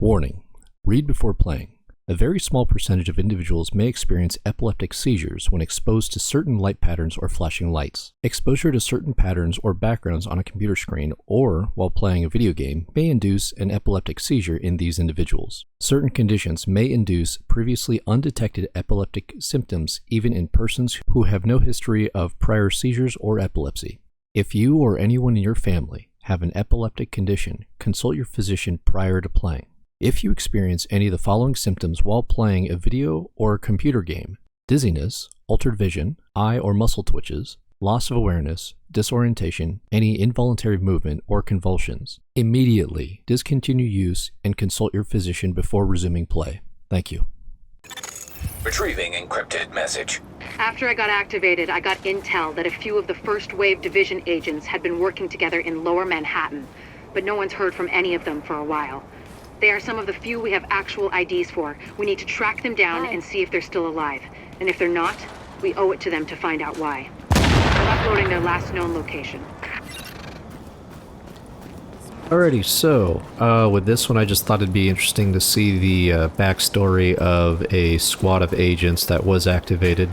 Warning: read before playing. A very small percentage of individuals may experience epileptic seizures when exposed to certain light patterns or flashing lights. Exposure to certain patterns or backgrounds on a computer screen or while playing a video game may induce an epileptic seizure in these individuals. Certain conditions may induce previously undetected epileptic symptoms even in persons who have no history of prior seizures or epilepsy. If you or anyone in your family have an epileptic condition, consult your physician prior to playing. If you experience any of the following symptoms while playing a video or a computer game: dizziness, altered vision, eye or muscle twitches, loss of awareness, disorientation, any involuntary movement or convulsions, immediately discontinue use and consult your physician before resuming play. Thank you. Retrieving encrypted message. After I got activated, I got intel that a few of the first wave division agents had been working together in Lower Manhattan, but no one's heard from any of them for a while. They are some of the few we have actual IDs for. We need to track them down and see if they're still alive. And if they're not, we owe it to them to find out why. I'm uploading their last known location. Alrighty, so with this one I just thought it'd be interesting to see the backstory of a squad of agents that was activated.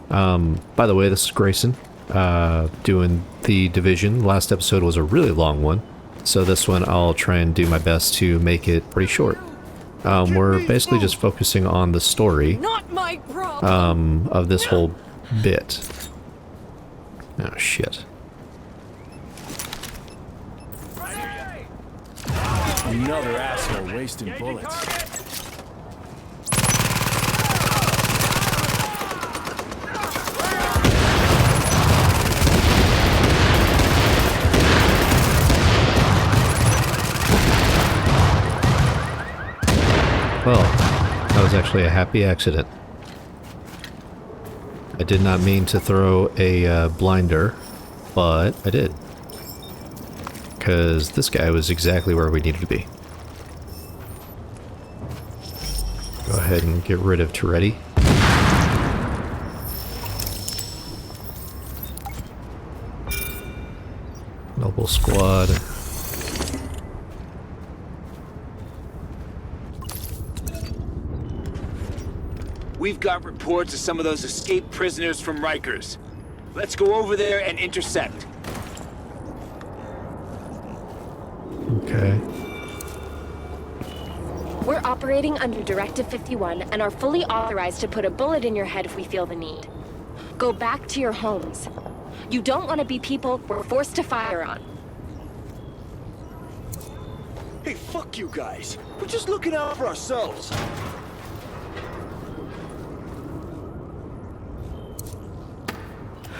By the way, this is Grayson, doing the Division. Last episode was a really long one, so this one I'll try and do my best to make it pretty short. We're basically just focusing on the story of this whole bit. Oh shit. Another asshole wasting bullets. Well, that was actually a happy accident. I did not mean to throw a blinder, but I did. Because this guy was exactly where we needed to be. Go ahead and get rid of Toretti. Noble squad. We've got reports of some of those escaped prisoners from Rikers. Let's go over there and intercept. Okay. We're operating under Directive 51 and are fully authorized to put a bullet in your head if we feel the need. Go back to your homes. You don't want to be people we're forced to fire on. Hey, fuck you guys. We're just looking out for ourselves.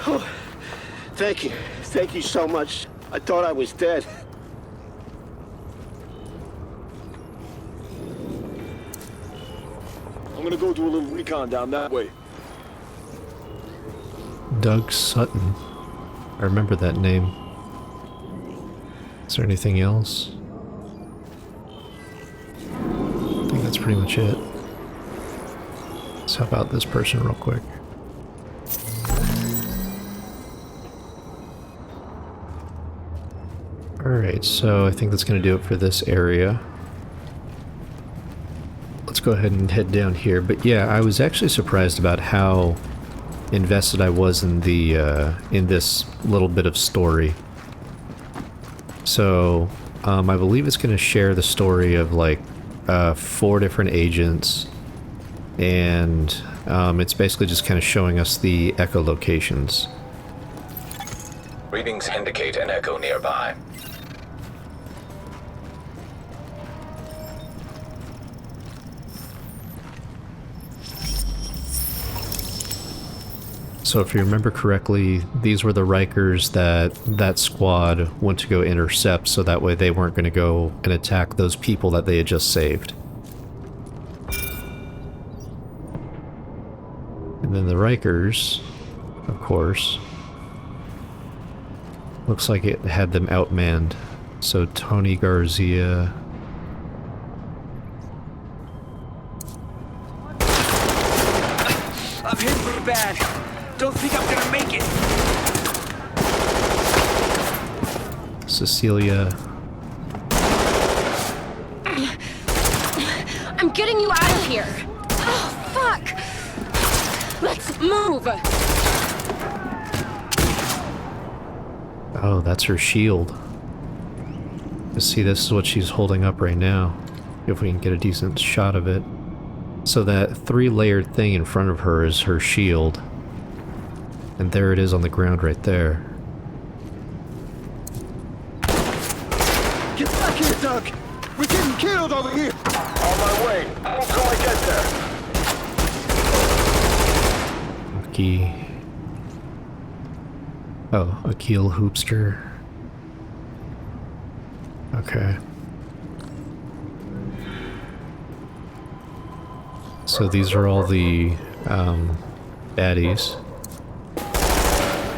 Oh, thank you. Thank you so much. I thought I was dead. I'm gonna go do a little recon down that way. Doug Sutton. I remember that name. Is there anything else? I think that's pretty much it. Let's help out this person real quick. Alright, so I think that's going to do it for this area. Let's go ahead and head down here. But yeah, I was actually surprised about how invested I was in the in this little bit of story. So I believe it's going to share the story of like 4 different agents, and it's basically just kind of showing us the echolocations. Readings indicate an echo nearby. So if you remember correctly, these were the Rikers that squad went to go intercept, so that way they weren't going to go and attack those people that they had just saved. And then the Rikers, of course, looks like it had them outmanned. So Tony Garcia... I'm hit pretty bad. Don't think I'm gonna make it. Cecilia. I'm getting you out of here! Oh, fuck! Let's move! Oh, that's her shield. You see, this is what she's holding up right now. If we can get a decent shot of it. So that three-layered thing in front of her is her shield. And there it is on the ground right there. Get back here, Doug! We're getting killed over here! On my way. Until I get there. Key. Oh, Akil Hoopster. Okay. So these are all the baddies.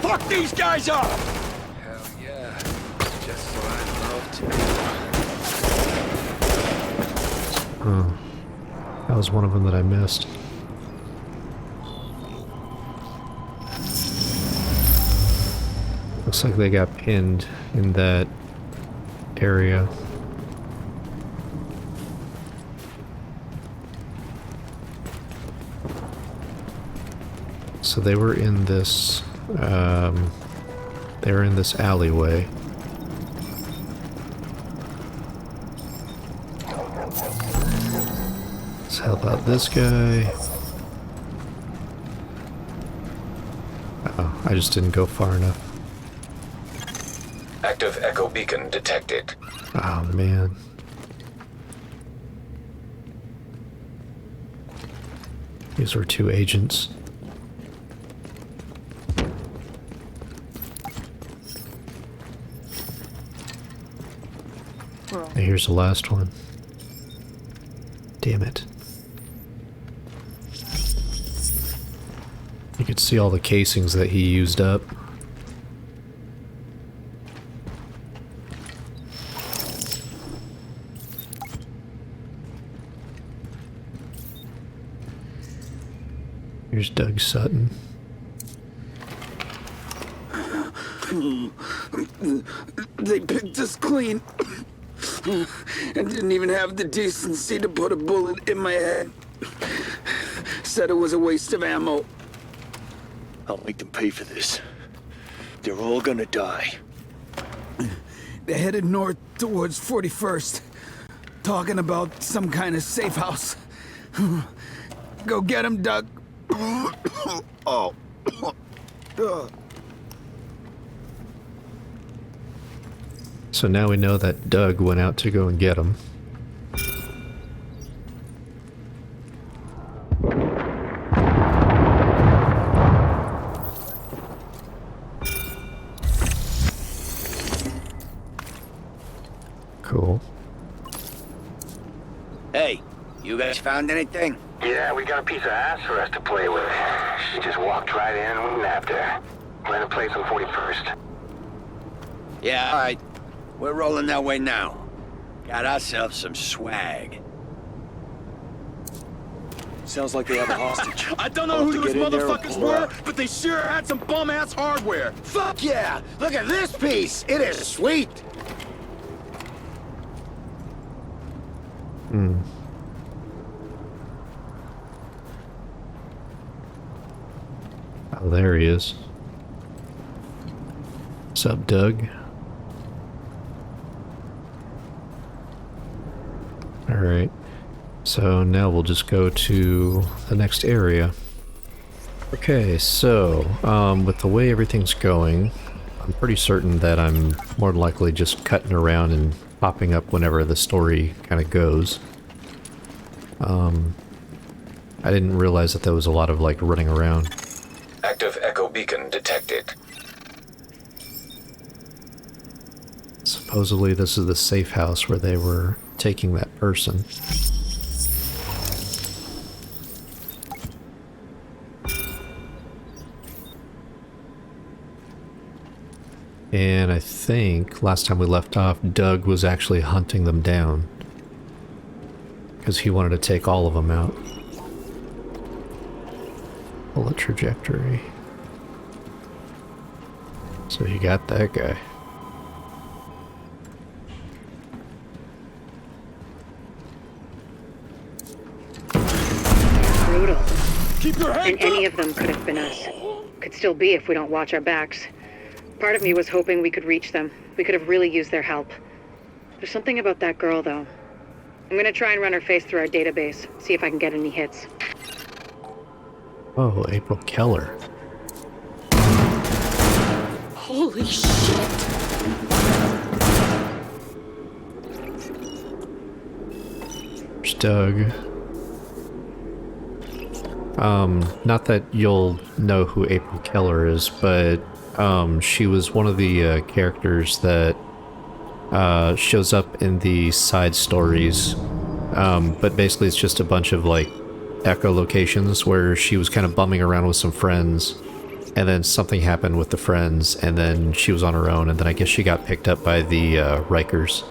Fuck these guys up! Hell yeah. Just what I'd love to. Oh, that was one of them that I missed. Looks like they got pinned in that area. So they were in this, alleyway. Let's help out this guy. Oh, I just didn't go far enough. Active echo beacon detected. Oh, man. These were two agents. And here's the last one. Damn it. You could see all the casings that he used up. Here's Doug Sutton. They picked us clean. And didn't even have the decency to put a bullet in my head. Said it was a waste of ammo. I'll make them pay for this. They're all gonna die. They headed north towards 41st. Talking about some kind of safe house. Go get him, Doug. Oh. So now we know that Doug went out to go and get him. Cool. Hey, you guys found anything? Yeah, we got a piece of ass for us to play with. She just walked right in and we nabbed her. We're in a place on 41st. Yeah, all right. We're rolling that way now. Got ourselves some swag. Sounds like they have a hostage. I don't know I'll who have to those get in there and motherfuckers pull her were, out. but they sure had some bum-ass hardware. Fuck yeah! Look at this piece! It is sweet! Oh, there he is. What's up, Doug? Alright. So now we'll just go to the next area. Okay, so, with the way everything's going, I'm pretty certain that I'm more than likely just cutting around and popping up whenever the story kind of goes. I didn't realize that there was a lot of, like, running around. Active echo beacon detected. Supposedly this is the safe house where they were taking that person. And I think last time we left off, Doug was actually hunting them down. Because he wanted to take all of them out. Bullet trajectory. So he got that guy. Keep your head And any of them could have been us. Could still be if we don't watch our backs. Part of me was hoping we could reach them. We could have really used their help. There's something about that girl, though. I'm gonna try and run her face through our database, see if I can get any hits. Oh, April Keller. Holy shit! There's Doug. Not that you'll know who April Keller is, but she was one of the characters that shows up in the side stories. But basically it's just a bunch of like echolocations where she was kind of bumming around with some friends, and then something happened with the friends, and then she was on her own, and then I guess she got picked up by the Rikers.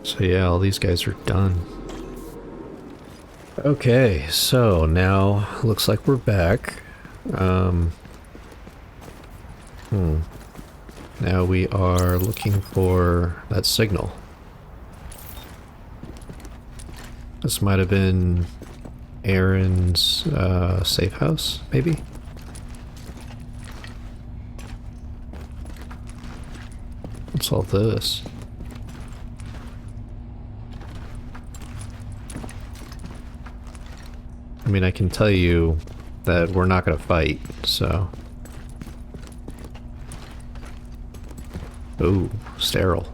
So yeah, all these guys are done. Okay, so now looks like we're back. Now we are looking for that signal. This might have been Aaron's safe house, maybe? What's all this? I mean, I can tell you that we're not gonna fight, so... Ooh, sterile.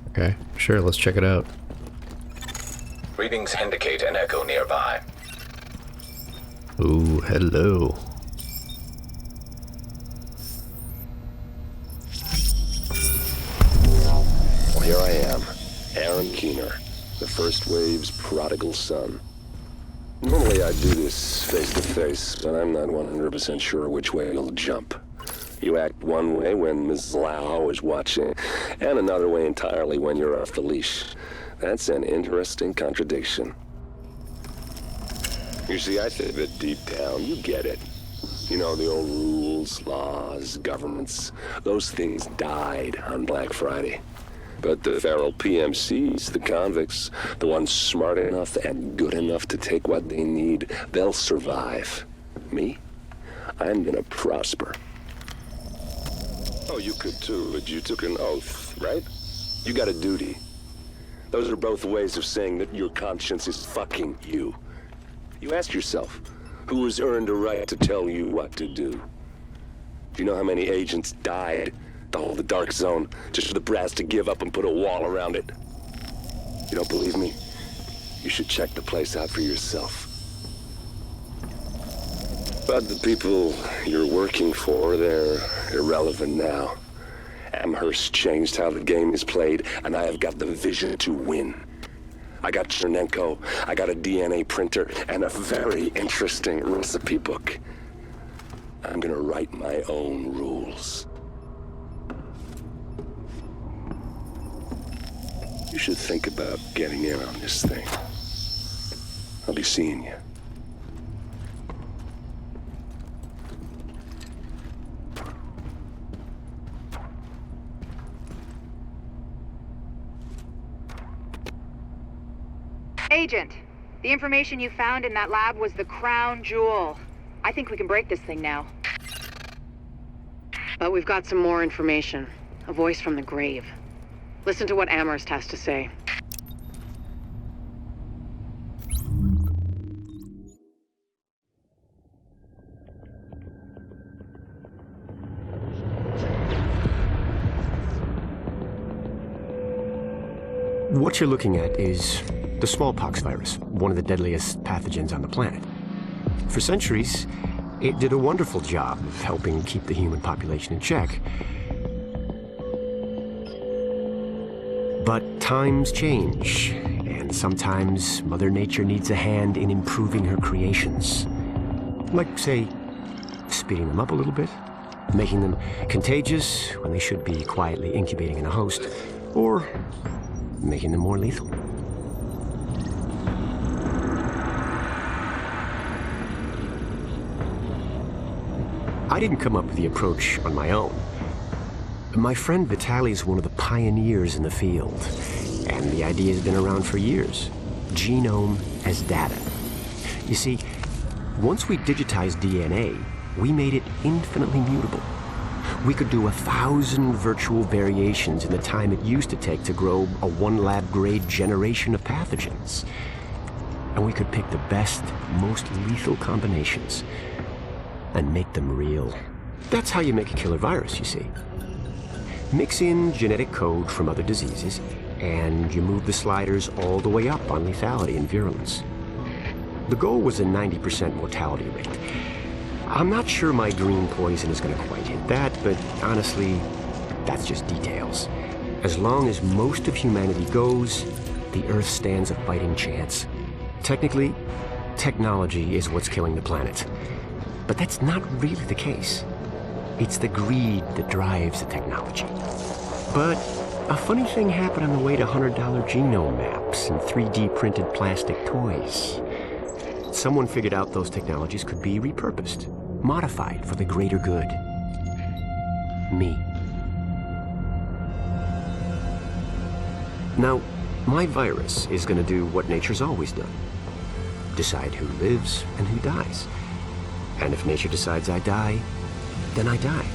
Okay, sure, let's check it out. Readings indicate an echo nearby. Ooh, hello. Well, here I am, Aaron Keener, the First Wave's prodigal son. Normally I do this face-to-face, but I'm not 100% sure which way you'll jump. You act one way when Ms. Lau is watching, and another way entirely when you're off the leash. That's an interesting contradiction. You see, I think that deep down, you get it. You know, the old rules, laws, governments, those things died on Black Friday. But the feral PMCs, the convicts, the ones smart enough and good enough to take what they need, they'll survive. Me? I'm gonna prosper. Oh, you could too, but you took an oath, right? You got a duty. Those are both ways of saying that your conscience is fucking you. You ask yourself, who has earned a right to tell you what to do? Do you know how many agents died to hold the Dark Zone just for the brass to give up and put a wall around it? You don't believe me? You should check the place out for yourself. But the people you're working for, they're irrelevant now. Amherst changed how the game is played, and I have got the vision to win. I got Chernenko, I got a DNA printer, and a very interesting recipe book. I'm gonna write my own rules. You should think about getting in on this thing. I'll be seeing you. Agent, the information you found in that lab was the crown jewel. I think we can break this thing now. But we've got some more information. A voice from the grave. Listen to what Amherst has to say. What you're looking at is the smallpox virus, one of the deadliest pathogens on the planet. For centuries, it did a wonderful job of helping keep the human population in check. But times change, and sometimes Mother Nature needs a hand in improving her creations. Like, say, speeding them up a little bit, making them contagious when they should be quietly incubating in a host, or making them more lethal. I didn't come up with the approach on my own. My friend Vitaly's one of the pioneers in the field, and the idea has been around for years. Genome as data. You see, once we digitized DNA, we made it infinitely mutable. We could do 1,000 virtual variations in the time it used to take to grow a 1 lab grade generation of pathogens. And we could pick the best, most lethal combinations and make them real. That's how you make a killer virus, you see. Mix in genetic code from other diseases, and you move the sliders all the way up on lethality and virulence. The goal was a 90% mortality rate. I'm not sure my green poison is going to quite hit that, but honestly, that's just details. As long as most of humanity goes, the Earth stands a fighting chance. Technically, technology is what's killing the planet. But that's not really the case. It's the greed that drives the technology. But a funny thing happened on the way to $100 genome maps and 3D printed plastic toys. Someone figured out those technologies could be repurposed, modified for the greater good. Me. Now, my virus is going to do what nature's always done. Decide who lives and who dies. And if nature decides I die, then I die.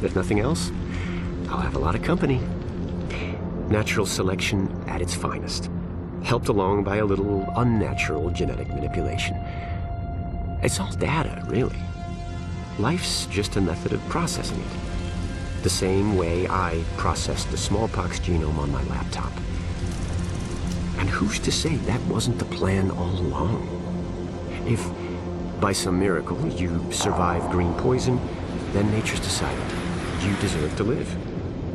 If nothing else, I'll have a lot of company. Natural selection at its finest, helped along by a little unnatural genetic manipulation. It's all data, really. Life's just a method of processing it. The same way I processed the smallpox genome on my laptop. And who's to say that wasn't the plan all along? If, by some miracle, you survive green poison, then nature's decided you deserve to live.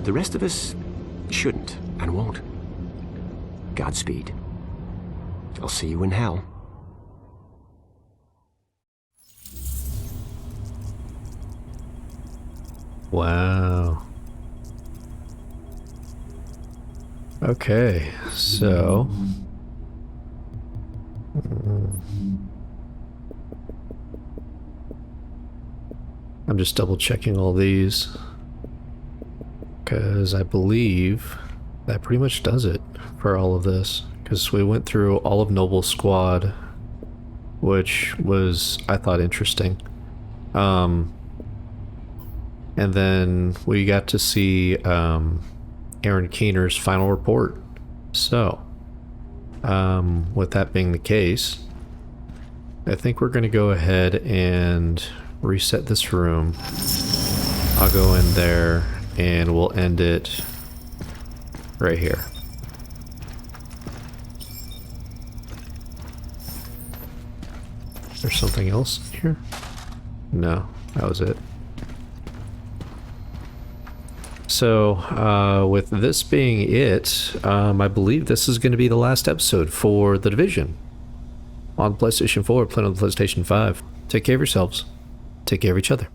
The rest of us shouldn't and won't. Godspeed. I'll see you in hell. Wow. Okay, so... I'm just double checking all these, because I believe that pretty much does it for all of this, because we went through all of Noble's squad, which was, I thought, interesting. And then we got to see Aaron Keener's final report. So, with that being the case, I think we're going to go ahead and reset this room. I'll go in there and we'll end it right here. There's something else here? No, that was it. So, with this being it, I believe this is going to be the last episode for The Division on PlayStation 4, playing on the PlayStation 5. Take care of yourselves. Take care of each other.